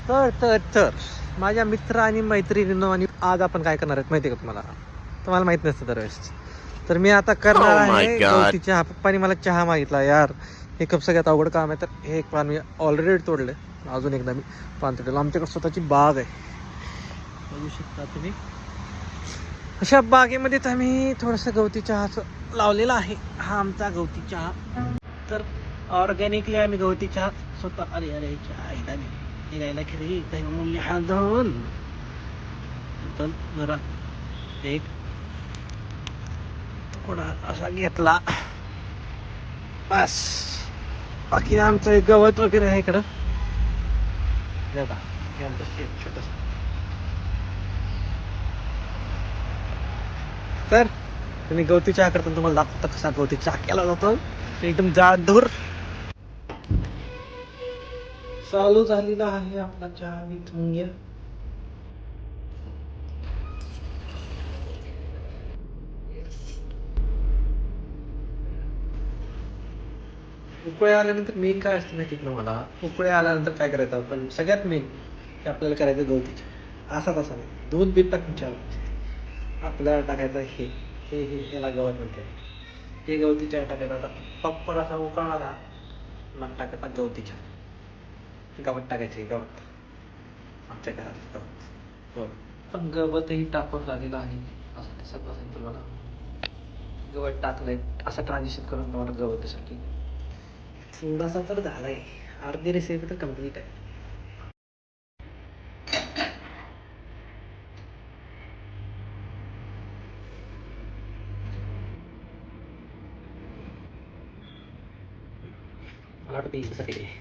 तर माझ्या मित्र आणि मैत्रिणींनो, आणि आज आपण काय करणार आहेत माहिती आहे का तुम्हाला माहित नसतं दरवेळेस. तर मी आता करणार आहे गवती चहा. पप्पानी मला चहा मागितला. यार हे खूप सगळ्यात अवघड काम आहे. तर हे एक पान मी ऑलरेडी तोडले, अजून एकदा मी पान तोडलं. आमच्याकडे स्वतःची बाग आहे, बघू शकता तुम्ही. अशा बागेमध्येच आम्ही थोडंसं गवती चहाचं लावलेला आहे. हा आमचा गवती चहा. तर ऑर्गॅनिकली आम्ही गवती चहा स्वतः. अरे चहा निघायला खरी काही मूल्य हा दोन जरा एक थोडा असा घेतला बस. बाकी आमचं एक गवत वगैरे आहे इकडं. छोटस. तर तुम्ही गवती चहा करताना तुम्हाला दाखवता कसा गवती चहा केला जातो. एकदम जाडधूर चालू झालेला आहे आपला चहा. इथून घ्या. उकळे आल्यानंतर मेन काय असतं माहिती ना मला. उकळे आल्यानंतर काय करायचं आपण सगळ्यात मेन की आपल्याला करायचं गवती चहा. असा तसा नाही, दूध बीत टाकून चहा आपल्याला टाकायचं. हे याला गवत म्हणते. हे गवती चहा टाकायचा. आता प्रॉपर असा उकळला ना, मग टाकायचा गवती चहा. गवत टाकायचे, गवत आमच्या घरात गवत. हो, पण गवतही टाकून झालेलं आहे. असं दिसत असेल तुम्हाला. गवत टाकलंय असं ट्रान्झिशन करून तुम्हाला गवतासाठी थोडासा तर झालाय. अर्धी रेसिपी तर कम्प्लीट आहे. मला वाटतं